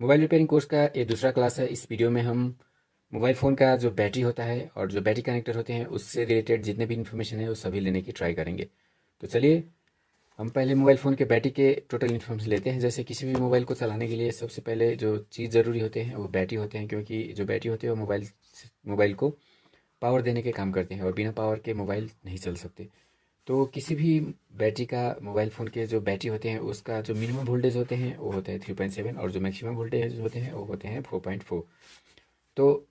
Mobile repairing course का ये दूसरा क्लास है। इस वीडियो में हम मोबाइल फ़ोन का जो बैटरी होता है और जो बैटरी कनेक्टर होते हैं उससे रिलेटेड जितने भी इन्फॉर्मेशन है वो सभी लेने की ट्राई करेंगे। तो चलिए हम पहले मोबाइल फ़ोन के बैटरी के टोटल इन्फॉर्मेशन लेते हैं। जैसे किसी भी मोबाइल को चलाने के लिए सबसे पहले जो चीज़ ज़रूरी होते हैं वो बैटरी होते हैं, क्योंकि जो बैटरी होते हैं वो मोबाइल को पावर देने के काम करते हैं और बिना पावर के मोबाइल नहीं चल सकते। तो किसी भी बैटरी का मोबाइल फ़ोन के जो बैटरी होते हैं उसका जो मिनिमम वोल्टेज होते हैं वो होता है 3.7 और जो मैक्सिमम वोल्टेज होते हैं वो होते हैं 4.4। तो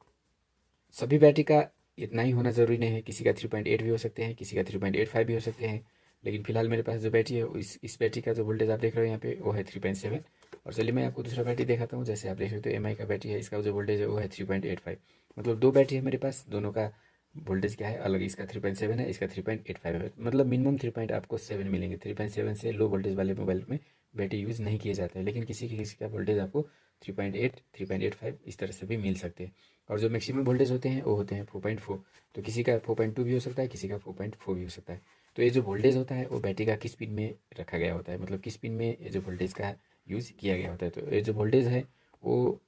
सभी बैटरी का इतना ही होना ज़रूरी नहीं है, किसी का 3.8 भी हो सकते हैं, किसी का 3.85 भी हो सकते हैं। लेकिन फिलहाल मेरे पास जो बैटरी है इस बैटरी का जो वोल्टेज आप देख रहे हो यहाँ पे वो है 3.7। और चलिए मैं आपको दूसरा बैटरी दिखाता हूँ। जैसे आप देख सकते हो एम आई का बैटरी है, इसका जो वोल्टेज है वो है 3.85। मतलब दो बैटरी है मेरे पास, दोनों का वोल्टेज क्या है अलग। इसका 3.7 है, इसका 3.85 है। मतलब मिनिमम 3 आपको 7 मिलेंगे। 3.7 से लो वोल्टेज वाले मोबाइल में बैटरी यूज़ नहीं किए जाते हैं, लेकिन किसी का वोल्टेज आपको 3.8 3.85 इस तरह से भी मिल सकते हैं। और जो मैक्सिमम वोल्टेज होते हैं वो होते हैं 4.4। तो किसी का 4.2 भी हो सकता है, किसी का 4.4 भी हो सकता है। तो ये जो वोल्टेज होता है वो बैटरी का किस पिन में रखा गया होता है, मतलब किस पिन में ये जो वोल्टेज का यूज़ किया गया होता है। तो ये जो वोल्टेज है वो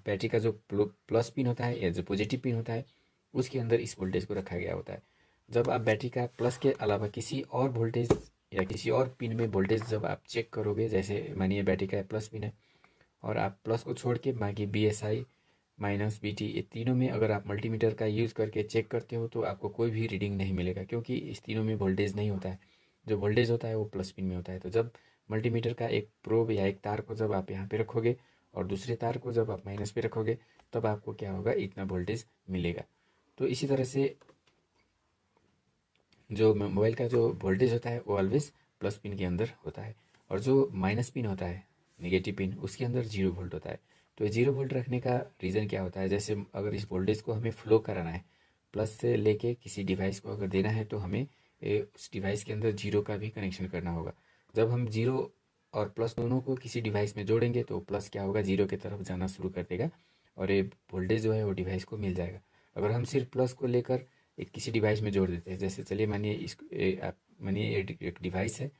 बैटरी का जो प्लस पिन होता है या जो पॉजिटिव पिन होता है उसके अंदर इस वोल्टेज को रखा गया होता है। जब आप बैटरी का प्लस के अलावा किसी और वोल्टेज या किसी और पिन में वोल्टेज जब आप चेक करोगे, जैसे मानिए बैटरी का प्लस पिन है और आप प्लस को छोड़ के बाकी B S I minus B T, ये तीनों में अगर आप मल्टीमीटर का यूज़ करके चेक करते हो तो आपको कोई भी रीडिंग नहीं मिलेगा, क्योंकि इस तीनों में वोल्टेज नहीं होता है। जो वोल्टेज होता है वो प्लस पिन में होता है। तो जब मल्टीमीटर का एक प्रोब या एक तार को जब आप यहाँ पे रखोगे और दूसरे तार को जब आप माइनस पे रखोगे तब आपको क्या होगा, इतना वोल्टेज मिलेगा। तो इसी तरह से जो मोबाइल का जो वोल्टेज होता है वो ऑलवेज प्लस पिन के अंदर होता है, और जो माइनस पिन होता है नेगेटिव पिन उसके अंदर 0 वोल्ट होता है। तो ये 0 वोल्ट रखने का रीज़न क्या होता है, जैसे अगर इस वोल्टेज को हमें फ्लो कराना है, प्लस से लेके किसी डिवाइस को अगर देना है तो हमें उस डिवाइस के अंदर जीरो का भी कनेक्शन करना होगा। जब हम जीरो और प्लस दोनों को किसी डिवाइस में जोड़ेंगे तो प्लस क्या होगा, जीरो की तरफ जाना शुरू कर देगा और ये वोल्टेज जो है वो डिवाइस को मिल जाएगा। अगर हम सिर्फ प्लस को लेकर एक किसी डिवाइस में जोड़ देते हैं, जैसे चलिए मानिए आप मानिए एक डिवाइस है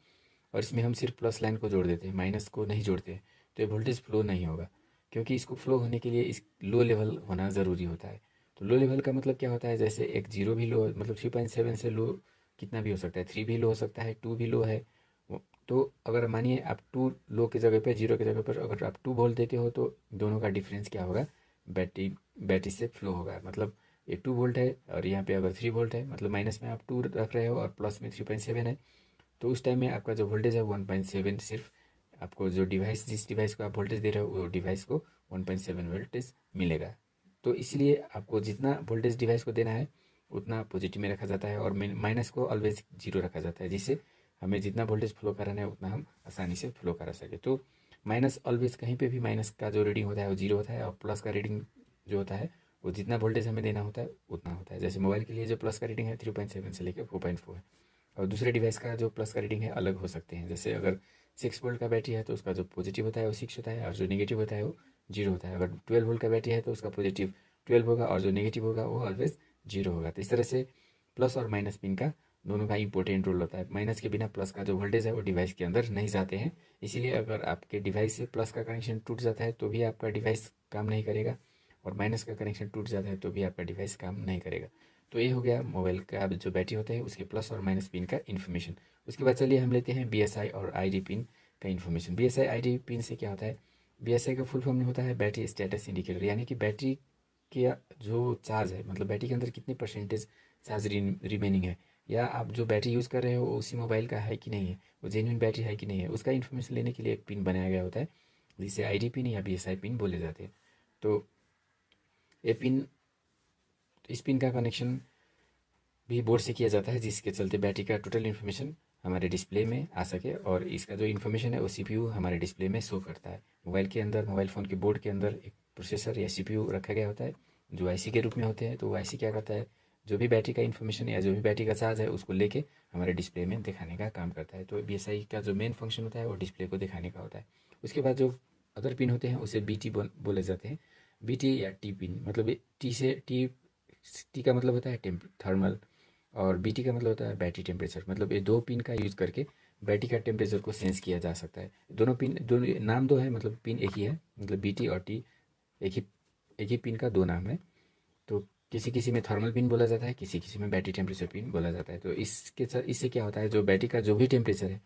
और इसमें हम सिर्फ प्लस लाइन को जोड़ देते हैं, माइनस को नहीं जोड़ते हैं, तो ये वोल्टेज फ्लो नहीं होगा, क्योंकि इसको फ्लो होने के लिए इस लो लेवल होना ज़रूरी होता है। तो लो लेवल का मतलब क्या होता है, जैसे एक जीरो भी लो, मतलब 3.7 से लो कितना भी हो सकता है, 3 भी लो हो सकता है, 2 भी लो है। तो अगर मानिए आप 2 लो की जगह पे, जीरो की जगह पर अगर आप 2 वोल्ट देते हो तो दोनों का डिफरेंस क्या होगा, बैटरी बैटरी से फ्लो होगा। मतलब ये 2 वोल्ट है और यहाँ पे अगर 3 वोल्ट है, मतलब माइनस में आप 2 रख रहे हो और प्लस में 3.7 है, तो उस टाइम में आपका जो वोल्टेज है 1.7 सिर्फ आपको, जो डिवाइस जिस डिवाइस को आप वोल्टेज दे रहे हो वो डिवाइस को 1.7 वोल्टेज मिलेगा। तो इसलिए आपको जितना वोल्टेज डिवाइस को देना है उतना पॉजिटिव में रखा जाता है और माइनस को ऑलवेज जीरो रखा जाता है, जिससे हमें जितना वोल्टेज फ्लो कराना है उतना हम आसानी से फ्लो करा सके। तो माइनस ऑलवेज कहीं पे भी माइनस का जो रीडिंग होता है वो जीरो होता है और प्लस का रीडिंग जो होता है वो जितना वोल्टेज हमें देना होता है उतना होता है। जैसे मोबाइल के लिए जो प्लस का रीडिंग है 3.7 से लेकर 4.4 है, और दूसरे डिवाइस का जो प्लस का रीडिंग है अलग हो सकते हैं। जैसे अगर 6 वोल्ट का बैटरी है तो उसका जो पॉजिटिव होता है वो 6 होता है और जो नेगेटिव होता है वो जीरो होता है। अगर 12 वोल्ट का बैटरी है तो उसका पॉजिटिव 12 होगा और जो नेगेटिव होगा वो ऑलवेज जीरो होगा। तो इस तरह से प्लस और माइनस पिन का दोनों का इंपॉर्टेंट रोल होता है। माइनस के बिना प्लस का जो वोल्टेज है वो डिवाइस के अंदर नहीं जाते हैं। इसीलिए अगर आपके डिवाइस से प्लस का कनेक्शन टूट जाता है तो भी आपका डिवाइस काम नहीं करेगा, और माइनस का कनेक्शन टूट जाता है तो भी आपका डिवाइस काम नहीं करेगा। तो ये हो गया मोबाइल का जो बैटरी होता है उसके प्लस और माइनस पिन का इन्फॉर्मेशन। उसके बाद चलिए हम लेते हैं बी एस आई और आई डी पिन का information. B S I D pin से क्या होता है, बी एस आई का फुल फॉर्म होता है बैटरी स्टेटस इंडिकेटर, यानी कि बैटरी के जो चार्ज है, मतलब बैटरी के अंदर कितने परसेंटेज चार्ज रिमेनिंग है, या आप जो बैटरी यूज़ कर रहे हो उसी मोबाइल का है कि नहीं है, वो जेन्युइन बैटरी है कि नहीं है, उसका इन्फॉर्मेशन लेने के लिए एक पिन बनाया गया होता है जिसे आई डी पिन या बी एस आई पिन बोले जाते हैं। तो ये पिन, इस पिन का कनेक्शन भी बोर्ड से किया जाता है, जिसके चलते बैटरी का टोटल इन्फॉर्मेशन हमारे डिस्प्ले में आ सके, और इसका जो इन्फॉर्मेशन है वो सीपीयू हमारे डिस्प्ले में शो करता है। मोबाइल के अंदर, मोबाइल फ़ोन के बोर्ड के अंदर एक प्रोसेसर या सीपीयू रखा गया होता है जो आईसी के रूप में होते हैं। तो वो आईसी क्या करता है, जो भी बैटरी का इन्फॉर्मेशन या जो भी बैटरी का चार्ज है उसको लेके हमारे डिस्प्ले में दिखाने का काम करता है। तो बीएसआई का जो मेन फंक्शन होता है वो डिस्प्ले को दिखाने का होता है। उसके बाद जो अदर पिन होते हैं उसे बी टी बोले जाते हैं। बी टी या टी पिन, मतलब टी से टी, टी का मतलब होता है थर्मल और बीटी का मतलब होता है बैटरी टेम्परेचर। मतलब ये दो पिन का यूज़ करके बैटरी का टेम्परेचर को सेंस किया जा सकता है। दोनों नाम दो है, मतलब पिन एक ही है, मतलब BT और T एक ही पिन का दो नाम है। तो किसी किसी में थर्मल पिन बोला जाता है, किसी किसी में बैटरी टेम्परेचर पिन बोला जाता है। तो इससे क्या होता है, जो बैटरी का जो भी टेम्परेचर है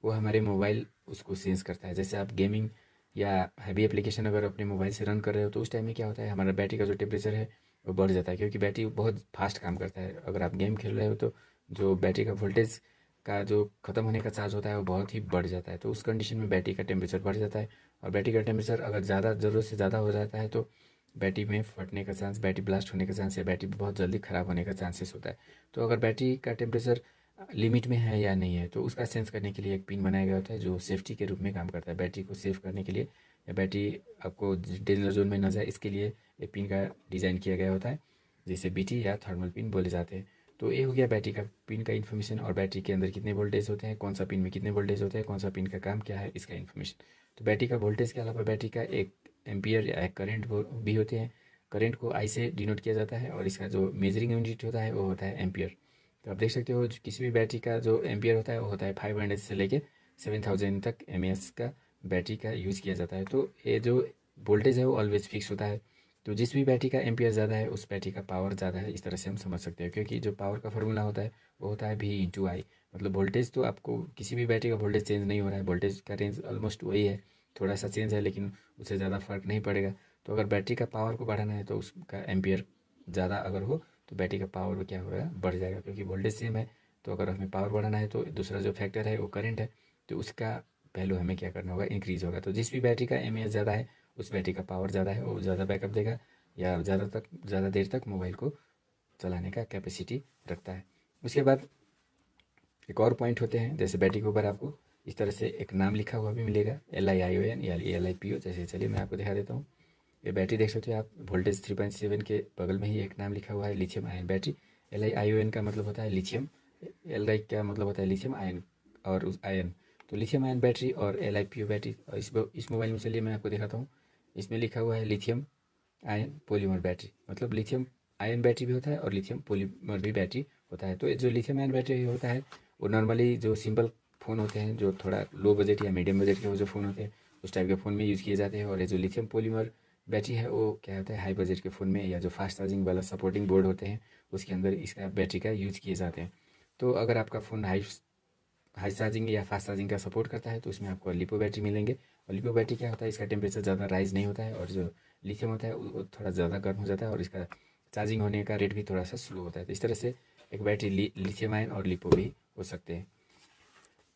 वो हमारे मोबाइल उसको सेंस करता है। जैसे आप गेमिंग या हैवी एप्लीकेशन अगर अपने मोबाइल से रन कर रहे हो तो उस टाइम में क्या होता है, हमारा बैटरी का जो टेम्परेचर है वो बढ़ जाता है, क्योंकि बैटरी बहुत फास्ट काम करता है। अगर आप गेम खेल रहे हो तो जो बैटरी का वोल्टेज का जो ख़त्म होने का चार्ज होता है वो बहुत ही बढ़ जाता है। तो उस कंडीशन में बैटरी का टेम्परेचर बढ़ जाता है, और बैटरी का टेम्परेचर अगर ज़्यादा ज़रूरत से ज़्यादा हो जाता है तो बैटरी में फटने का चांस, बैटरी ब्लास्ट होने का चांस या बैटरी बहुत जल्दी ख़राब होने का चांसेस होता है। तो अगर बैटरी का टेम्परेचर लिमिट में है या नहीं है तो उसका सेंस करने के लिए एक पिन बनाया गया होता है जो सेफ्टी के रूप में काम करता है। बैटरी को सेव करने के लिए या बैटरी आपको डेंजर जोन में न जाए इसके लिए एक पिन का डिज़ाइन किया गया होता है, जिसे BT या थर्मल पिन बोले जाते हैं। तो ये हो गया बैटरी का पिन का इन्फॉर्मेशन, और बैटरी के अंदर कितने वोल्टेज होते हैं, कौन सा पिन में कितने वोल्टेज होते हैं, कौन सा पिन का काम क्या है, इसका इन्फॉर्मेशन। तो बैटरी का वोल्टेज के अलावा बैटरी का एक एम्पियर या एक करंट भी होते हैं। करंट को I से डिनोट किया जाता है, और इसका जो मेजरिंग यूनिट होता है वो होता है एम्पियर। तो आप देख सकते हो किसी भी बैटरी का जो एम्पियर होता है वो होता है 500 से लेके 7000 तक mAh का बैटरी का यूज़ किया जाता है। तो ये जो वोल्टेज है वो ऑलवेज फिक्स होता है। तो जिस भी बैटरी का एम्पियर ज़्यादा है उस बैटरी का पावर ज़्यादा है, इस तरह से हम समझ सकते हैं। क्योंकि जो पावर का फार्मूला होता है वो होता है V/I। मतलब वोल्टेज तो आपको किसी भी बैटरी का वोल्टेज चेंज नहीं हो रहा है, वोल्टेज का रेंज ऑलमोस्ट वही है, थोड़ा सा चेंज है लेकिन उससे ज़्यादा फर्क नहीं पड़ेगा। तो अगर बैटरी का पावर को बढ़ाना है तो उसका एम्पियर ज़्यादा अगर हो तो बैटरी का पावर क्या होगा, बढ़ जाएगा, क्योंकि वोल्टेज सेम है। तो अगर हमें पावर बढ़ाना है तो दूसरा जो फैक्टर है वो करंट है, तो उसका वैल्यू हमें क्या करना होगा, इंक्रीज़ होगा। तो जिस भी बैटरी का mAh ज़्यादा है उस बैटरी का पावर ज़्यादा है, वो ज़्यादा बैकअप देगा या ज़्यादा देर तक मोबाइल को चलाने का कैपेसिटी रखता है। उसके बाद एक और पॉइंट होते हैं, जैसे बैटरी के ऊपर आपको इस तरह से एक नाम लिखा हुआ भी मिलेगा, LiION या LiPo। जैसे चलिए मैं आपको दिखा देता हूँ। ये बैटरी देख सकते हो आप, वोल्टेज 3.7 के बगल में ही एक नाम लिखा हुआ है, लिथियम आयन बैटरी। LiION का मतलब होता है लिथियम, Li का मतलब होता है लिथियम आयन और उस आयन। तो लिथियम आयन बैटरी और LiPo बैटरी, और इस मोबाइल में चलिए मैं आपको दिखाता हूँ। इसमें लिखा हुआ है लिथियम आयन पॉलीमर बैटरी, मतलब लिथियम आयन बैटरी भी होता है और लिथियम पॉलीमर भी बैटरी होता है। तो ये जो लिथियम आयन बैटरी होता है वो नॉर्मली जो सिंपल फ़ोन होते हैं, जो थोड़ा लो बजट या मीडियम बजट के वो जो फ़ोन होते हैं उस टाइप के फ़ोन में यूज़ किए जाते हैं। और ये जो लिथियम पॉलीमर बैटरी है वो क्या होता है, हाई बजट के फ़ोन में या जो फास्ट चार्जिंग वाला सपोर्टिंग बोर्ड होते हैं उसके अंदर इसका बैटरी का यूज़ किए जाते हैं। तो अगर आपका फ़ोन हाई हाई चार्जिंग या फास्ट चार्जिंग का सपोर्ट करता है तो इसमें आपको लिपो बैटरी मिलेंगे। और लिपो बैटरी क्या होता है, इसका टेम्परेचर ज़्यादा राइज नहीं होता है, और जो लिथियम होता है वो थोड़ा ज़्यादा गर्म हो जाता है, और इसका चार्जिंग होने का रेट भी थोड़ा सा स्लो होता है। तो इस तरह से एक बैटरी लिथियम आयन और लिपो भी हो सकते हैं।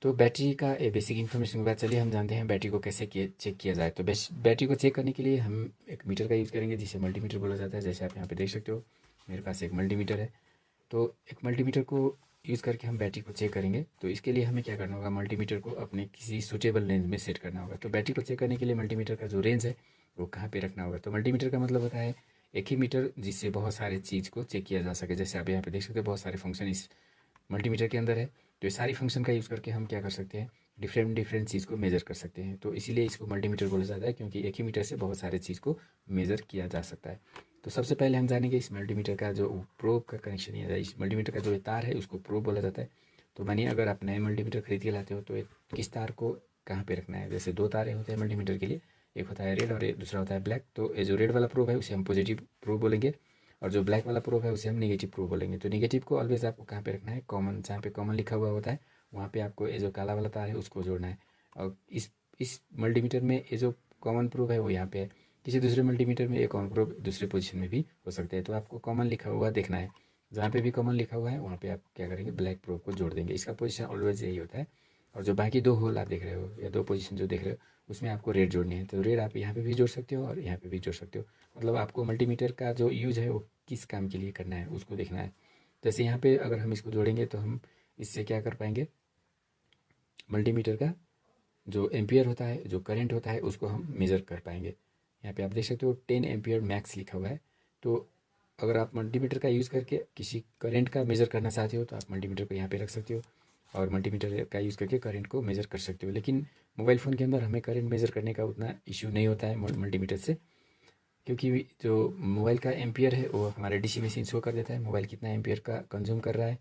तो बैटरी का ये बेसिक इन्फॉर्मेशन के बाद चलिए हम जानते हैं बैटरी को कैसे चेक किया जाए। तो बैटरी को चेक करने के लिए हम एक मीटर का यूज़ करेंगे जिसे मल्टीमीटर बोला जाता है। जैसे आप यहाँ पे देख सकते हो मेरे पास एक मल्टीमीटर है। तो एक मल्टीमीटर को यूज़ करके हम बैटरी को चेक करेंगे। तो इसके लिए हमें क्या करना होगा, मल्टीमीटर को अपने किसी सूटेबल रेंज में सेट करना होगा। तो बैटरी को चेक करने के लिए मल्टीमीटर का जो रेंज है वो कहाँ पे रखना होगा। तो मल्टीमीटर का मतलब होता है एक ही मीटर जिससे बहुत सारे चीज़ को चेक किया जा सके। जैसे आप यहाँ पे देख सकते हो बहुत सारे फंक्शन इस मल्टीमीटर के अंदर है। तो ये सारी फंक्शन का यूज़ करके हम क्या कर सकते हैं, डिफरेंट डिफरेंट चीज़ को मेज़र कर सकते हैं। तो इसीलिए इसको मल्टीमीटर बोला जाता है, क्योंकि एक ही मीटर से बहुत सारे चीज़ को मेज़र किया जा सकता है। तो सबसे पहले हम जानेंगे इस मल्टीमीटर का जो प्रोब का कनेक्शन है, इस मल्टीमीटर का जो ये तार है उसको प्रोब बोला जाता है। तो मानिए अगर आप नए मल्टीमीटर खरीद के लाते हो तो किस तार को कहाँ पे रखना है। जैसे दो तारे होते हैं मल्टीमीटर के लिए, एक होता है रेड और दूसरा होता है ब्लैक। तो ये जो रेड वाला प्रोब है उसे हम पॉजिटिव प्रोब बोलेंगे, और जो ब्लैक वाला प्रोब है उसे हम नेगेटिव प्रोब बोलेंगे। तो नेगेटिव को ऑलवेज आपको कहाँ पे रखना है, कॉमन, जहाँ पे कॉमन लिखा हुआ होता है वहाँ पे आपको ये जो काला वाला तार है उसको जोड़ना है। और इस मल्टीमीटर में ये जो कॉमन प्रोब है वो यहाँ पे है। किसी दूसरे मल्टीमीटर में एक कॉमन प्रोब दूसरे पोजीशन में भी हो सकते हैं। तो आपको कॉमन लिखा हुआ देखना है, जहाँ पे भी कॉमन लिखा हुआ है वहाँ पे आप क्या करेंगे, ब्लैक प्रोब को जोड़ देंगे। इसका पोजीशन ऑलवेज यही होता है। और जो बाकी दो होल आप देख रहे हो या दो पोजीशन जो देख रहे हो उसमें आपको रेड जोड़नी है। तो रेड आप यहाँ पे भी जोड़ सकते हो और यहाँ पे भी जोड़ सकते हो। मतलब आपको मल्टीमीटर का जो यूज है वो किस काम के लिए करना है उसको देखना है। जैसे यहाँ पे अगर हम इसको जोड़ेंगे तो हम इससे क्या कर पाएंगे, मल्टीमीटर का जो एम्पियर होता है, जो करंट होता है उसको हम मेज़र कर पाएंगे। यहाँ पे आप देख सकते हो 10 एम्पियर मैक्स लिखा हुआ है। तो अगर आप मल्टीमीटर का यूज़ करके किसी करंट का मेज़र करना चाहते हो तो आप मल्टीमीटर को यहाँ पे रख सकते हो और मल्टीमीटर का यूज़ करके करंट को मेज़र कर सकते हो। लेकिन मोबाइल फ़ोन के अंदर हमें करंट मेज़र करने का उतना इश्यू नहीं होता है मल्टीमीटर से, क्योंकि जो मोबाइल का एम्पियर है वो हमारे डीसी मशीन शो कर देता है मोबाइल कितना एम्पियर का कंज्यूम कर रहा है।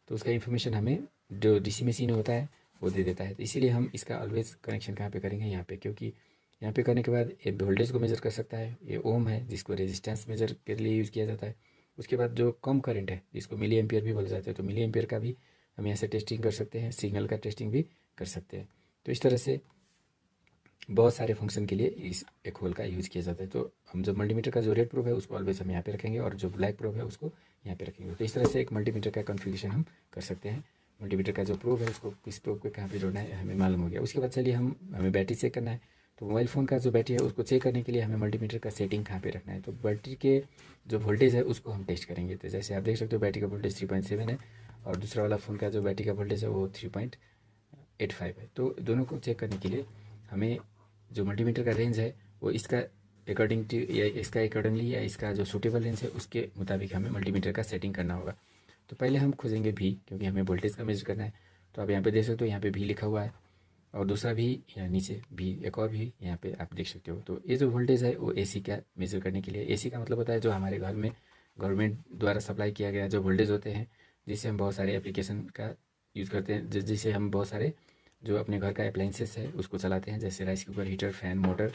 तो उसका इन्फॉर्मेशन हमें जो डीसी मशीन होता है वो दे देता है। तो इसीलिए हम इसका ऑलवेज कनेक्शन कहाँ पे करेंगे, यहाँ पे, क्योंकि यहाँ पे करने के बाद ये वोल्टेज को मेजर कर सकता है, ये ओम है जिसको रेजिस्टेंस मेजर के लिए यूज़ किया जाता है। उसके बाद जो कम करंट है जिसको मिली एम्पियर भी बोला जाता है, तो मिली एम्पियर का भी हम यहाँ से टेस्टिंग कर सकते हैं, सिग्नल का टेस्टिंग भी कर सकते हैं। तो इस तरह से बहुत सारे फंक्शन के लिए इस एक होल का यूज़ किया जाता है। तो हम जो मल्टीमीटर का जो रेड प्रोब है उसको ऑलवेज हम यहाँ पे रखेंगे और जो ब्लैक प्रोब है उसको यहाँ पे रखेंगे। तो इस तरह से एक मल्टीमीटर का कॉन्फ़िगरेशन हम कर सकते हैं। मल्टीमीटर का जो प्रोब है उसको किस प्रोब को कहाँ पे जोड़ना है हमें मालूम हो गया। उसके बाद चलिए हमें बैटरी चेक करना है। तो मोबाइल फ़ोन का जो बैटरी है उसको चेक करने के लिए हमें मल्टीमीटर का सेटिंग कहाँ पे रखना है। तो बैटरी के जो वोल्टेज है उसको हम टेस्ट करेंगे। तो जैसे आप देख सकते हो बैटरी का वोल्टेज 3.7 है और दूसरा वाला फ़ोन का जो बैटरी का वोल्टेज है वो 3.85 है। तो दोनों को चेक करने के लिए हमें जो मल्टीमीटर का रेंज है वो इसका अकॉर्डिंग टू या इसका अकॉर्डिंगली या इसका जो सूटेबल रेंज है उसके मुताबिक हमें मल्टीमीटर का सेटिंग करना होगा। तो पहले हम खोजेंगे भी, क्योंकि हमें वोल्टेज का मेजर करना है। तो आप यहाँ पे देख सकते हो, यहाँ पे भी लिखा हुआ है और दूसरा भी यहाँ नीचे भी, एक और भी यहाँ पे आप देख सकते हो। तो ये जो वोल्टेज है वो एसी का मेजर करने के लिए, एसी का मतलब होता है जो हमारे घर में गवर्नमेंट द्वारा सप्लाई किया गया जो वोल्टेज होते हैं, जिससे हम बहुत सारे एप्लीकेशन का यूज़ करते हैं, जिससे हम बहुत सारे जो अपने घर का अप्लाइंसेस है उसको चलाते हैं, जैसे rice cooker, heater, fan, motor.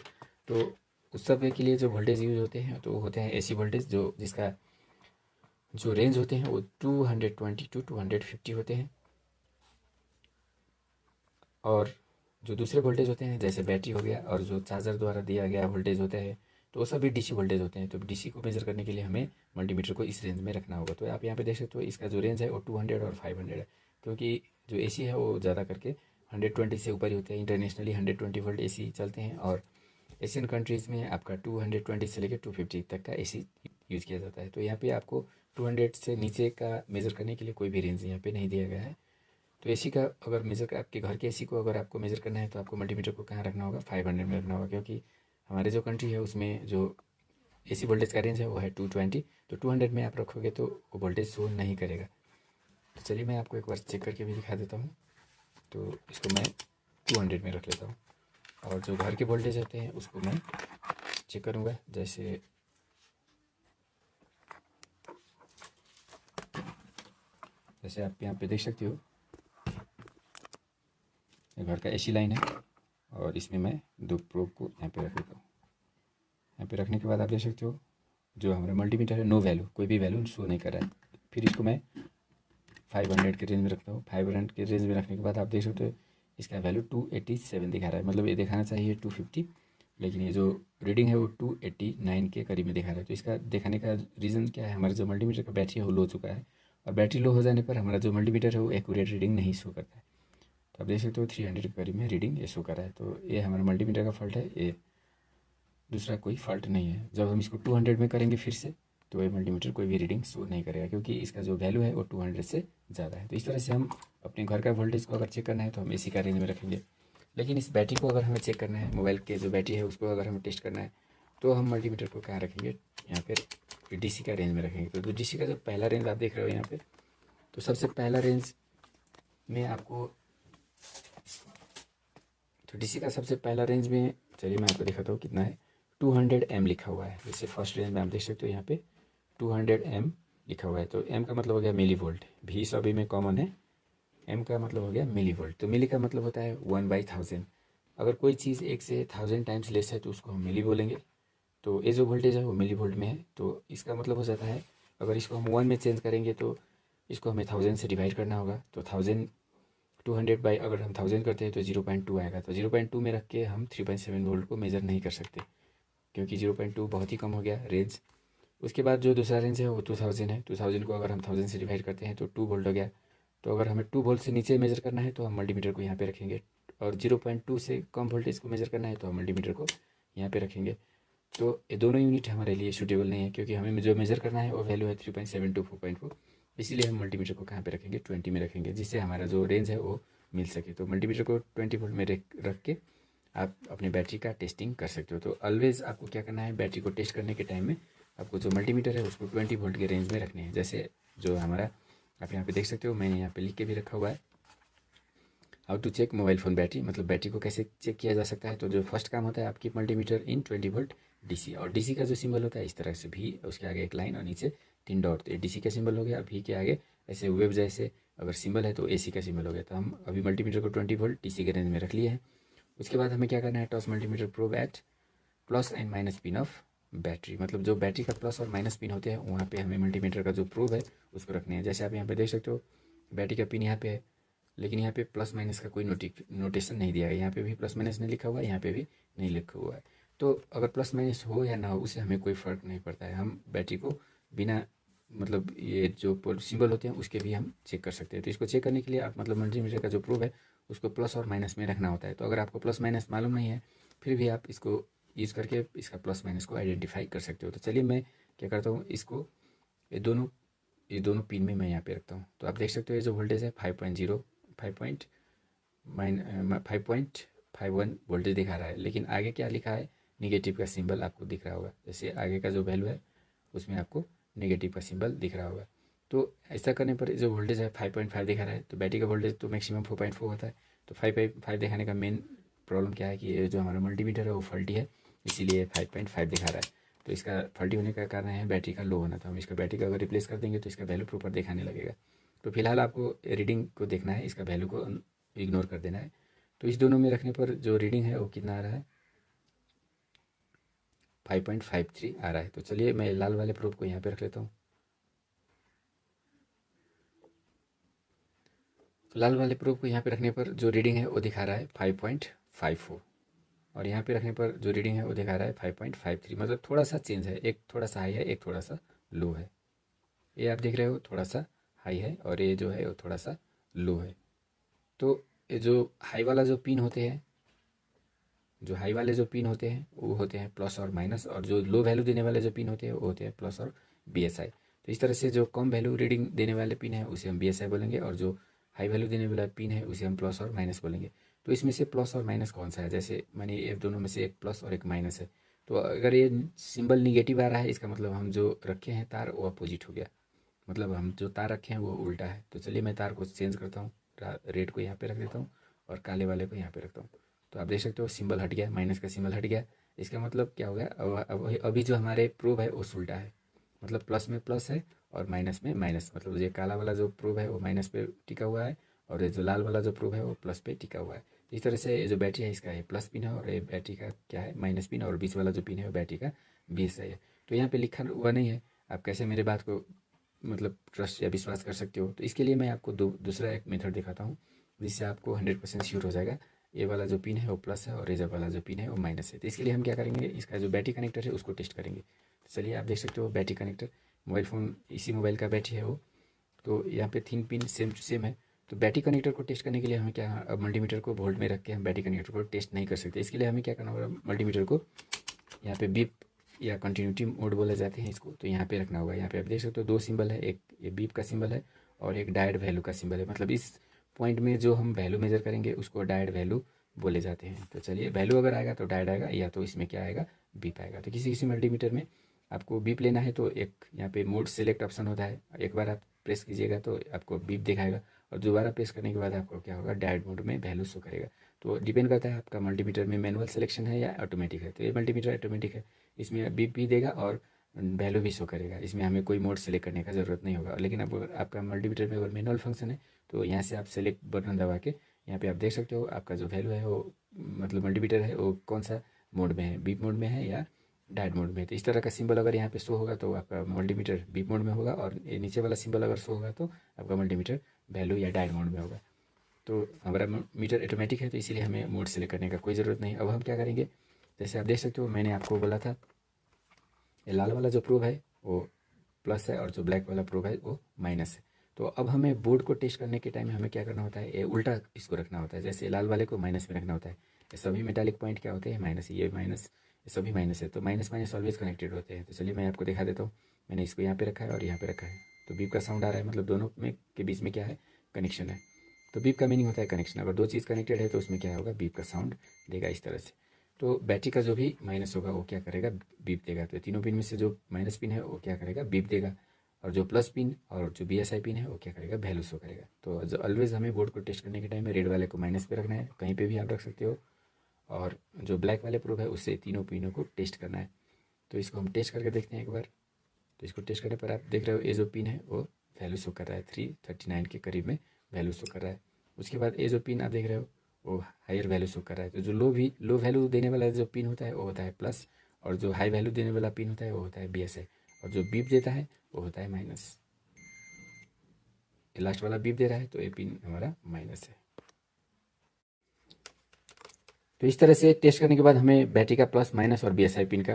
तो उस सब के लिए जो वोल्टेज यूज़ होते हैं तो होते हैं एसी वोल्टेज, जो जिसका जो रेंज होते हैं वो 220 टू 250 होते हैं। और जो दूसरे वोल्टेज होते हैं जैसे बैटरी हो गया और जो चार्जर द्वारा दिया गया वोल्टेज होता है, तो वो सभी डीसी वोल्टेज होते हैं। तो डीसी को मेजर करने के लिए हमें मल्टीमीटर को इस रेंज में रखना होगा। तो आप यहाँ पे देख सकते हो इसका जो रेंज है वो 200 और 500 है, क्योंकि जो एसी है वो ज़्यादा करके 120 से ऊपर ही होते हैं। इंटरनेशनली 120 वोल्ट एसी चलते हैं और एशियन कंट्रीज़ में आपका 220 से लेकर 250 तक का एसी यूज़ किया जाता है। तो यहाँ पे आपको 200 से नीचे का मेज़र करने के लिए कोई भी रेंज यहाँ पे नहीं दिया गया है। तो एसी का अगर मेज़र आपके घर के एसी को अगर आपको मेज़र करना है तो आपको मल्टीमीटर को कहाँ रखना होगा, 500 में रखना होगा, क्योंकि हमारे जो कंट्री है उसमें जो एसी वोल्टेज का रेंज है वो है 220। तो 200 में आप रखोगे तो वो वोल्टेज शो नहीं करेगा। तो चलिए मैं आपको एक बार चेक करके भी दिखा देता हूँ। तो इसको मैं 200 में रख लेता हूँ और जो घर के वोल्टेज होते हैं उसको मैं चेक करूँगा। जैसे आप यहाँ पे देख सकते हो, ये घर का एसी लाइन है और इसमें मैं दो प्रोब को यहाँ पे रख देता हूँ। यहाँ पे रखने के बाद आप देख सकते हो जो हमारा मल्टीमीटर है नो वैल्यू, कोई भी वैल्यू शो नहीं कर रहा है। फिर इसको मैं 500 के रेंज में रखता हूँ। 500 के रेंज में रखने के बाद आप देख सकते हो इसका वैल्यू 287 दिखा रहा है, मतलब ये दिखाना चाहिए 250, लेकिन ये जो रीडिंग है वो 289 के करीब में दिखा रहा है। तो इसका दिखाने का रीज़न क्या है, हमारा जो मल्टीमीटर का बैटरी है वो लो चुका है और बैटरी लो हो जाने पर हमारा जो मल्टीमीटर है वो एक्यूरेट रीडिंग नहीं शो करता है। तो आप देख सकते हो 300 के करीब में रीडिंग ये शो कर रहा है। तो ये हमारा मल्टीमीटर का फॉल्ट है, ये दूसरा कोई फॉल्ट नहीं है। जब हम इसको 200 में करेंगे फिर से तो ये मल्टीमीटर कोई भी रीडिंग शो नहीं करेगा, क्योंकि इसका जो वैल्यू है वो 200 से ज़्यादा है। तो इस तरह से हम अपने घर का वोल्टेज को अगर चेक करना है तो हम एसी का रेंज में रखेंगे। लेकिन इस बैटरी को अगर हमें चेक करना है, मोबाइल के जो बैटरी है उसको अगर हमें टेस्ट करना है, तो हम मल्टीमीटर को कहाँ रखेंगे, यहाँ पर डीसी का रेंज में रखेंगे। तो डीसी का जो पहला रेंज आप देख रहे हो यहाँ पे, तो सबसे पहला रेंज में आपको, तो डीसी का सबसे पहला रेंज में, चलिए मैं आपको दिखाता हूँ कितना है, 200 एम लिखा हुआ है। जैसे फर्स्ट रेंज में आप देख सकते हो यहाँ पे 200 एम लिखा हुआ है। तो एम का मतलब हो गया मिली वोल्ट, भी सभी में कॉमन है। एम का मतलब हो गया मिली वोल्ट, तो मिली का मतलब होता है 1/1000। अगर कोई चीज़ 1 से 1000 टाइम्स लेस है तो उसको हम मिली बोलेंगे। तो ये जो वोल्टेज है वो मिली वोल्ट में है। तो इसका मतलब हो जाता है अगर इसको हम 1 में चेंज करेंगे तो इसको हमें 1000 से डिवाइड करना होगा। तो 200 बाई अगर हम 1000 करते हैं तो 0.2 आएगा। तो 0.2 में रख के हम 3.7 वोल्ट को मेज़र नहीं कर सकते, क्योंकि 0.2 बहुत ही कम हो गया रेंज। उसके बाद जो दूसरा रेंज है वो 2000 है। 2000 को अगर हम 1000 से डिवाइड करते हैं तो 2 वोल्ट हो गया। तो अगर हमें 2 वोल्ट से नीचे मेज़र करना है तो हम मल्टीमीटर को यहाँ पे रखेंगे, और 0.2 से कम वोल्टेज को मेज़र करना है तो हम मल्टीमीटर को यहाँ पे रखेंगे। तो ये दोनों यूनिट हमारे लिए सूटेबल नहीं है, क्योंकि हमें जो मेज़र करना है वो वैल्यू है 3.7 टू 4.4। इसीलिए हम मल्टीमीटर को कहाँ पे रखेंगे, 20 में रखेंगे, जिससे हमारा जो रेंज है वो मिल सके। तो मल्टीमीटर को 20 वोल्ट में रख के आप अपने बैटरी का टेस्टिंग कर सकते हो। तो ऑलवेज़ आपको क्या करना है, बैटरी को टेस्ट करने के टाइम में आपको जो मल्टीमीटर है उसको 20 वोल्ट के रेंज में रखने हैं। जैसे जो हमारा आप यहाँ पे देख सकते हो, मैंने यहाँ पे लिख के भी रखा हुआ है, how to check mobile phone battery, मतलब बैटरी को कैसे चेक किया जा सकता है। तो जो फर्स्ट काम होता है आपकी मल्टीमीटर इन 20 वोल्ट डीसी, और डीसी का जो सिंबल होता है इस तरह से भी, उसके आगे एक लाइन और नीचे 3 डॉट, तो डीसी का सिंबल हो गया। भी के आगे ऐसे वेव जैसे अगर सिंबल है तो AC का सिंबल हो गया। तो हम अभी मल्टीमीटर को 20 वोल्ट DC के रेंज में रख लिए हैं। उसके बाद हमें क्या करना है, touch multimeter probe at plus and minus pin of battery, मतलब जो बैटरी का प्लस और माइनस पिन होते हैं वहाँ पे हमें मल्टीमीटर का जो प्रोब है उसको रखने हैं। जैसे आप यहाँ पे देख सकते हो बैटरी का पिन यहाँ पे है, लेकिन यहाँ पे प्लस माइनस का कोई नोटेशन नहीं दिया है। यहाँ पे भी प्लस माइनस नहीं लिखा हुआ है, यहाँ पे भी नहीं लिखा हुआ है। तो अगर प्लस माइनस हो या ना हो उससे हमें कोई फ़र्क नहीं पड़ता है। हम बैटरी को बिना मतलब ये जो सिंबल होते हैं उसके भी हम चेक कर सकते हैं। तो इसको चेक करने के लिए आप मतलब मल्टीमीटर का जो प्रोब है उसको प्लस और माइनस में रखना होता है। तो अगर आपको प्लस माइनस मालूम नहीं है फिर भी आप इसको यूज़ करके इसका प्लस माइनस को आइडेंटिफाई कर सकते हो। तो चलिए मैं क्या करता हूँ, इसको ये दोनों पिन में मैं यहाँ पे रखता हूँ। तो आप देख सकते हो ये जो वोल्टेज है 5.0 5.51 वोल्टेज दिखा रहा है, लेकिन आगे क्या लिखा है, निगेटिव का सिंबल आपको दिख रहा होगा। जैसे आगे का जो वैल्यू है उसमें आपको नेगेटिव का सिंबल दिख रहा होगा। तो ऐसा करने पर जो वोल्टेज है 5.5 दिखा रहा है, तो बैटरी का वोल्टेज तो मैक्सिमम 4.4 होता है। तो 5.5 दिखाने का मेन प्रॉब्लम क्या है कि ये जो हमारा मल्टीमीटर है वो फॉल्टी है, इसीलिए 5.5 दिखा रहा है। तो इसका फॉल्टी होने का कारण है बैटरी का लो होना। था हम इसका बैटरी का अगर रिप्लेस कर देंगे तो इसका वैल्यू प्रॉपर दिखाने लगेगा। तो फिलहाल आपको रीडिंग को देखना है, इसका वैल्यू को इग्नोर कर देना है। तो इस दोनों में रखने पर जो रीडिंग है वो कितना आ रहा है, 5.53 आ रहा है। तो चलिए मैं लाल वाले प्रोब को यहाँ पे रख लेता हूँ। तो लाल वाले प्रोब को यहाँ पे रखने पर जो रीडिंग है वो दिखा रहा है 5.54, और यहाँ पे रखने पर जो रीडिंग है वो दिखा रहा है 5.53। मतलब थोड़ा सा चेंज है, एक थोड़ा सा हाई है, एक थोड़ा सा लो है। ये आप देख रहे हो थोड़ा सा हाई है और ये जो है वो थोड़ा सा लो है। तो ये जो हाई वाला जो पिन होते हैं, जो हाई वाले जो पिन होते हैं वो होते हैं प्लस और माइनस, और जो लो वैल्यू देने वाले जो पिन होते हैं वो होते हैं प्लस और BSI। तो इस तरह से जो कम वैल्यू रीडिंग देने वाले पिन है उसे हम BSI बोलेंगे, और जो हाई वैल्यू देने वाला पिन है उसे हम प्लस और माइनस बोलेंगे। तो इसमें से प्लस और माइनस कौन सा है, जैसे मानिए ये दोनों में से एक प्लस और एक माइनस है। तो अगर ये सिंबल निगेटिव आ रहा है इसका मतलब हम जो रखे हैं तार वो अपोजिट हो गया, मतलब हम जो तार रखे हैं वो उल्टा है। तो चलिए मैं तार को चेंज करता हूँ, रेड को यहाँ पे रख देता हूँ और काले वाले को यहाँ पे रखता हूँ। तो आप देख सकते हो सिंबल हट गया, माइनस का सिंबल हट गया। इसका मतलब क्या हो गया, अब अभी जो हमारे प्रूव है वो उल्टा है, मतलब प्लस में प्लस है और माइनस में माइनस। मतलब ये काला वाला जो प्रूव है वो माइनस पे टिका हुआ है और ये जो लाल वाला जो प्रूव है वो प्लस पे टिका हुआ है। तो इस तरह से ये जो बैटरी है इसका ये प्लस पिन है और ये बैटरी का क्या है, माइनस पिन, और बीच वाला जो पिन है वो बैटरी का बीस है। तो यहाँ पे लिखा हुआ नहीं है, आप कैसे मेरे बात को मतलब ट्रस्ट या विश्वास कर सकते हो। तो इसके लिए मैं आपको दूसरा एक मेथड दिखाता हूँ जिससे आपको 100% श्योर हो जाएगा ये वाला जो पिन है वो प्लस है और ये जो वाला जो पिन है वो माइनस है। तो इसके लिए हम क्या करेंगे, इसका जो बैटरी कनेक्टर है उसको टेस्ट करेंगे। तो चलिए आप देख सकते हो बैटरी कनेक्टर, मोबाइल फ़ोन इसी मोबाइल का बैटरी है वो। तो यहाँ पे 3 पिन सेम टू सेम है। तो बैटरी कनेक्टर को टेस्ट करने के लिए हमें क्या, अब मल्टीमीटर को वोल्ट में रख के हम बैटरी कनेक्टर को टेस्ट नहीं कर सकते। इसके लिए हमें क्या करना होगा, मल्टीमीटर को यहाँ पे बीप या कंटिन्यूटी मोड बोले जाते हैं इसको, तो यहाँ पे रखना होगा। यहाँ पे आप देख सकते हो दो सिंबल है, एक ये बीप का सिंबल है और एक डायड वैल्यू का सिंबल है। मतलब इस पॉइंट में जो हम वैल्यू मेजर करेंगे उसको डायड वैल्यू बोले जाते हैं। तो चलिए वैल्यू अगर आएगा तो डायड आएगा, या तो इसमें क्या आएगा, बीप आएगा। तो किसी किसी मल्टीमीटर में आपको बीप लेना है तो एक यहाँ पे मोड सेलेक्ट ऑप्शन होता है, एक बार आप प्रेस कीजिएगा तो आपको बीप दिखाएगा, और दोबारा प्रेस करने के बाद आपको क्या होगा, डायड मोड में वैल्यू शो करेगा। तो डिपेंड करता है आपका मल्टीमीटर में मैनुअल सिलेक्शन है या ऑटोमेटिक है। तो ये मल्टीमीटर ऑटोमेटिक है, इसमें बीप भी देगा और वैल्यू भी शो करेगा। इसमें हमें कोई मोड सेलेक्ट करने का ज़रूरत नहीं होगा। लेकिन अब अगर आपका मल्टीमीटर में अगर मैनुअल फंक्शन है तो यहाँ से आप सेलेक्ट बटन दबा के यहाँ पे आप देख सकते हो आपका जो वैल्यू है वो मतलब मल्टीमीटर है वो कौन सा मोड में है, बीप मोड में है या डायड मोड में है। तो इस तरह का सिंबल अगर यहाँ पे शो होगा तो आपका मल्टीमीटर बीप मोड में होगा, और ये नीचे वाला सिंबल अगर शो होगा तो आपका मल्टीमीटर वैल्यू या डायड मोड में होगा। तो हमारा मीटर ऑटोमेटिक है तो इसीलिए हमें मोड सेलेक्ट करने का कोई ज़रूरत नहीं। अब हम क्या करेंगे, जैसे आप देख सकते हो मैंने आपको बोला था ये लाल वाला जो प्रोब है वो प्लस है और जो ब्लैक वाला प्रोब है वो माइनस है। तो अब हमें बोर्ड को टेस्ट करने के टाइम हमें क्या करना होता है, ये उल्टा इसको रखना होता है। जैसे लाल वाले को माइनस में रखना होता है, ये सभी मेटालिक पॉइंट क्या होते हैं, माइनस, ये माइनस, ये सभी माइनस है। तो माइनस माइनस ऑलवेज कनेक्टेड होते हैं। तो चलिए मैं आपको दिखा देता हूँ, मैंने इसको यहाँ पे रखा है और यहाँ पे रखा है। तो बीप का साउंड आ रहा है, मतलब दोनों में के बीच में क्या है, कनेक्शन है। तो बीप का मीनिंग होता है कनेक्शन। अगर दो चीज़ कनेक्टेड है तो उसमें क्या होगा, बीप का साउंड देगा इस तरह से। तो बैटरी का जो भी माइनस होगा वो क्या करेगा, बीप देगा। तो तीनों पिन में से जो माइनस पिन है वो क्या करेगा, बीप देगा, और जो प्लस पिन और जो BSI पिन है वो क्या करेगा, वैल्यू शो करेगा। तो ऑलवेज हमें बोर्ड को टेस्ट करने के टाइम में रेड वाले को माइनस पे रखना है, कहीं पे भी आप रख सकते हो, और जो ब्लैक वाले प्रूफ है उससे तीनों पिनों को टेस्ट करना है। तो इसको हम टेस्ट करके देखते हैं एक बार। तो इसको टेस्ट करने पर आप देख रहे हो ये जो पिन है वो वैल्यू शो कर रहा है, 339 के करीब में वैल्यू शो कर रहा है। उसके बाद ये जो पिन आप देख रहे हो वो हायर वैल्यू शो कर रहा है। तो जो लो वैल्यू देने वाला जो पिन होता है वो होता है प्लस, और जो हाई वैल्यू देने वाला पिन होता है वो होता है BSI, और जो बीप देता है वो होता है माइनस। लास्ट वाला बीप दे रहा है तो ये पिन हमारा माइनस है। तो इस तरह से टेस्ट करने के बाद हमें बैटरी का प्लस माइनस और BSI पिन का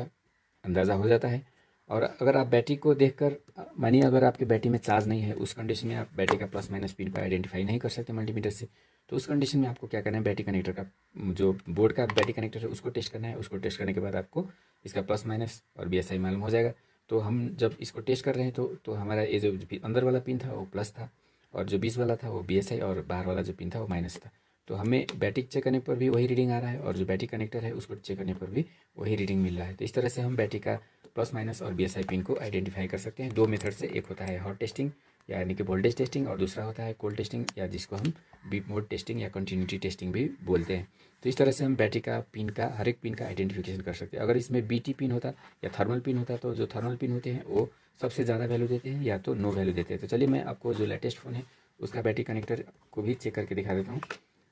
अंदाज़ा हो जाता है। और अगर आप बैटरी को देखकर, मानिए अगर आपकी बैटरी में चार्ज नहीं है, उस कंडीशन में आप बैटरी का प्लस माइनस पिन को आइडेंटिफाई नहीं कर सकते मल्टीमीटर से, तो उस कंडीशन में आपको क्या करना है, बैटरी कनेक्टर का जो बोर्ड का बैटरी कनेक्टर है उसको टेस्ट करना है। उसको टेस्ट करने के बाद आपको इसका प्लस माइनस और BSI मालूम हो जाएगा। तो हम जब इसको टेस्ट कर रहे हैं तो हमारा ये जो अंदर वाला पिन था वो प्लस था, और जो बीच वाला था वो BSI, और बाहर वाला जो पिन था वो माइनस था। तो हमें बैटरी चेक करने पर भी वही रीडिंग आ रहा है, और जो बैटरी कनेक्टर है उसको चेक करने पर भी वही रीडिंग मिल रहा है। तो इस तरह से हम बैटरी का प्लस माइनस और BSI पिन को आइडेंटिफाई कर सकते हैं। दो मेथड से, एक होता है हॉट टेस्टिंग यानी कि वोल्टेज टेस्टिंग, और दूसरा होता है कोल्ड टेस्टिंग या जिसको हम बीप मोड टेस्टिंग या कंटिन्यूटी टेस्टिंग भी बोलते हैं। तो इस तरह से हम बैटरी का पिन का, हर एक पिन का आइडेंटिफिकेशन कर सकते हैं। अगर इसमें BT पिन होता या थर्मल पिन होता तो जो थर्मल पिन होते हैं वो सबसे ज़्यादा वैल्यू देते हैं या तो नो वैल्यू देते हैं। तो चलिए मैं आपको जो लेटेस्ट फ़ोन है उसका बैटरी कनेक्टर को भी चेक करके दिखा देता हूँ।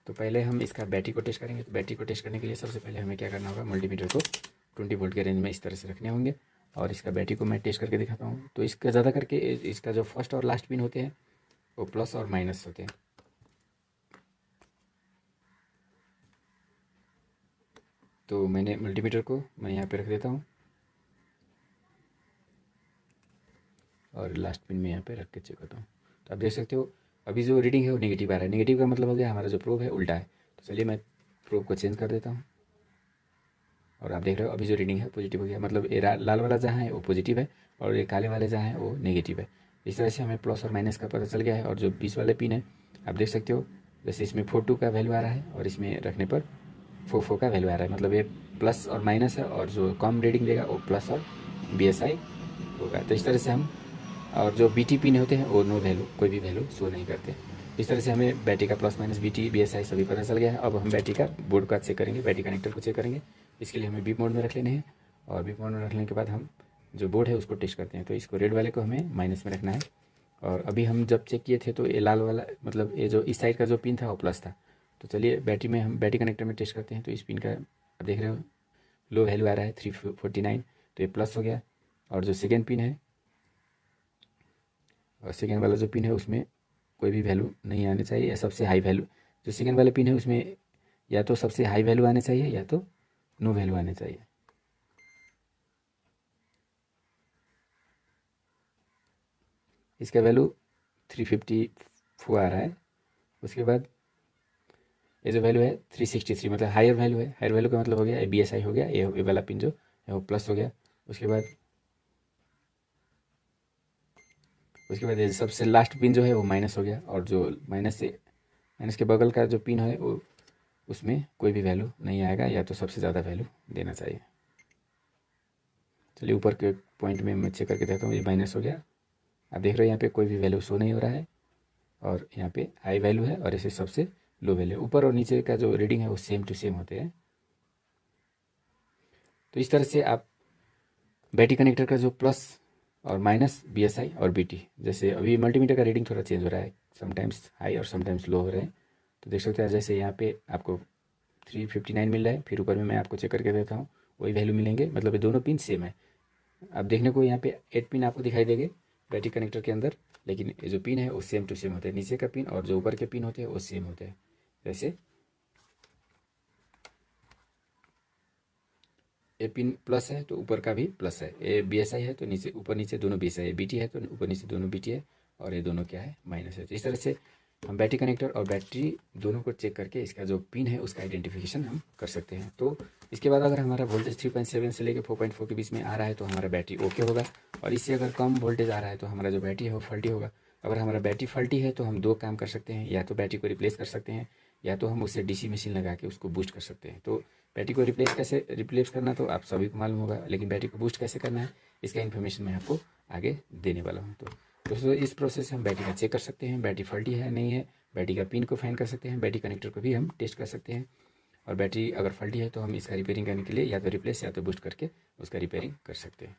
तो पहले हम इसका बैटरी को टेस्ट करेंगे। तो बैटरी को टेस्ट करने के लिए सबसे पहले हमें क्या करना होगा, मल्टीमीटर को 20 वोल्ट के रेंज में इस तरह से रखने होंगे, और इसका बैटरी को मैं टेस्ट करके दिखाता हूँ। तो इसका ज़्यादा करके इसका जो फर्स्ट और लास्ट पिन होते हैं वो प्लस और माइनस होते हैं। तो मैंने मल्टीमीटर को मैं यहाँ पे रख देता हूँ, और लास्ट पिन में यहाँ पे रख के चेक करता हूँ। तो आप देख सकते हो अभी जो रीडिंग है वो नेगेटिव आ रहा है। नेगेटिव का मतलब हो गया हमारा जो प्रोब है उल्टा है। तो चलिए मैं प्रोब को चेंज कर देता हूँ, और आप देख रहे हो अभी जो रीडिंग है पॉजिटिव हो गया। मतलब ये लाल वाला जहाँ है वो पॉजिटिव है, और ये काले वाले जहाँ है वो नेगेटिव है। इस तरह से हमें प्लस और माइनस का पता चल गया है। और जो बीच वाले पिन है आप देख सकते हो, जैसे इसमें 42 का वैल्यू आ रहा है और इसमें रखने पर 44 का वैल्यू आ रहा है। मतलब ये प्लस और माइनस है, और जो कम रीडिंग देगा वो प्लस और BSI होगा। तो इस तरह से हम, और जो BT पिन होते हैं वो नो वैल्यू, कोई भी वैल्यू शो नहीं करते। इस तरह से हमें बैटरी का प्लस माइनस BT BSI सभी पता चल गया है। अब हम बैटरी का बोर्ड का चेक करेंगे, बैटरी कनेक्टर को चेक करेंगे। इसके लिए हमें बीप मोड में रख लेने हैं, और बीप मोड में रखने के बाद हम जो बोर्ड है उसको टेस्ट करते हैं। तो इसको रेड वाले को हमें माइनस में रखना है, और अभी हम जब चेक किए थे तो ये लाल वाला, मतलब ये जो इस साइड का जो पिन था वो प्लस था। तो चलिए बैटरी में हम बैटरी कनेक्टर में टेस्ट करते हैं। तो इस पिन का आप देख रहे हो लो वैल्यू आ रहा है 349, तो ये प्लस हो गया। और जो सेकेंड पिन है, और सेकेंड वाला जो पिन है उसमें कोई भी वैल्यू नहीं आनी चाहिए, या सबसे हाई वैल्यू, जो सेकेंड वाले पिन है उसमें या तो सबसे हाई वैल्यू आने चाहिए या तो नो वैल्यू आने चाहिए। इसका वैल्यू 354 आ रहा है। उसके बाद ये जो वैल्यू है 363, मतलब हायर वैल्यू है। हायर वैल्यू का मतलब हो गया BSI हो गया, ये वाला पिन जो है वो प्लस हो गया। उसके बाद ये सबसे लास्ट पिन जो है वो माइनस हो गया, और जो माइनस के बगल का जो पिन है वो, उसमें कोई भी वैल्यू नहीं आएगा, या तो सबसे ज़्यादा वैल्यू देना चाहिए। चलिए ऊपर के पॉइंट में मैं चेक करके देखता हूँ, ये माइनस हो गया। आप देख रहे हो यहाँ पे कोई भी वैल्यू शो नहीं हो रहा है, और यहाँ पे हाई वैल्यू है और ऐसे सबसे लो वैल्यू। ऊपर और नीचे का जो रीडिंग है वो सेम टू सेम होते हैं। तो इस तरह से आप बैटरी कनेक्टर का जो प्लस और माइनस BSI और BT, जैसे अभी मल्टीमीटर का रीडिंग थोड़ा चेंज हो रहा है, समटाइम्स हाई और समटाइम्स लो हो रहे हैं। तो देख सकते हैं जैसे यहाँ पे आपको 359 मिल रहा है, फिर ऊपर में मैं आपको चेक करके देता हूँ वही वैल्यू मिलेंगे। मतलब ये दोनों पिन सेम है। अब देखने को यहाँ पे 8 पिन आपको दिखाई देंगे बैटरी कनेक्टर के अंदर, लेकिन ये जो पिन है वो सेम टू सेम होते हैं। नीचे का पिन और जो ऊपर के पिन होते हैं वो सेम होते हैं। जैसे ये पिन प्लस है तो ऊपर का भी प्लस है, ये BSI है तो नीचे ऊपर नीचे दोनों BSI है, BT है तो ऊपर नीचे दोनों BT है, और ये दोनों क्या है, माइनस है। तो इस तरह से हम बैटरी कनेक्टर और बैटरी दोनों को चेक करके इसका जो पिन है उसका आइडेंटिफिकेशन हम कर सकते हैं। तो इसके बाद अगर हमारा वोल्टेज 3.7 से लेकर 4.4 के बीच में आ रहा है तो हमारा बैटरी ओके होगा, और इससे अगर कम वोल्टेज आ रहा है तो हमारा जो बैटरी है वो फल्टी होगा। अगर हमारा बैटरी फल्टी है तो हम दो काम कर सकते हैं, या तो बैटरी को रिप्लेस कर सकते हैं, या तो हम उससे DC मशीन लगा के उसको बूस्ट कर सकते हैं। तो बैटरी को रिप्लेस करना तो आप सभी को मालूम होगा, लेकिन बैटरी को बूस्ट कैसे करना है इसका इन्फॉर्मेशन मैं आपको आगे देने वाला हूँ। तो दोस्तों इस प्रोसेस से हम बैटरी का चेक कर सकते हैं, बैटरी फल्टी है नहीं है, बैटरी का पिन को फाइंड कर सकते हैं, बैटरी कनेक्टर को भी हम टेस्ट कर सकते हैं, और बैटरी अगर फल्टी है तो हम इसका रिपेयरिंग करने के लिए या तो रिप्लेस या तो बूस्ट करके उसका रिपेयरिंग कर सकते हैं।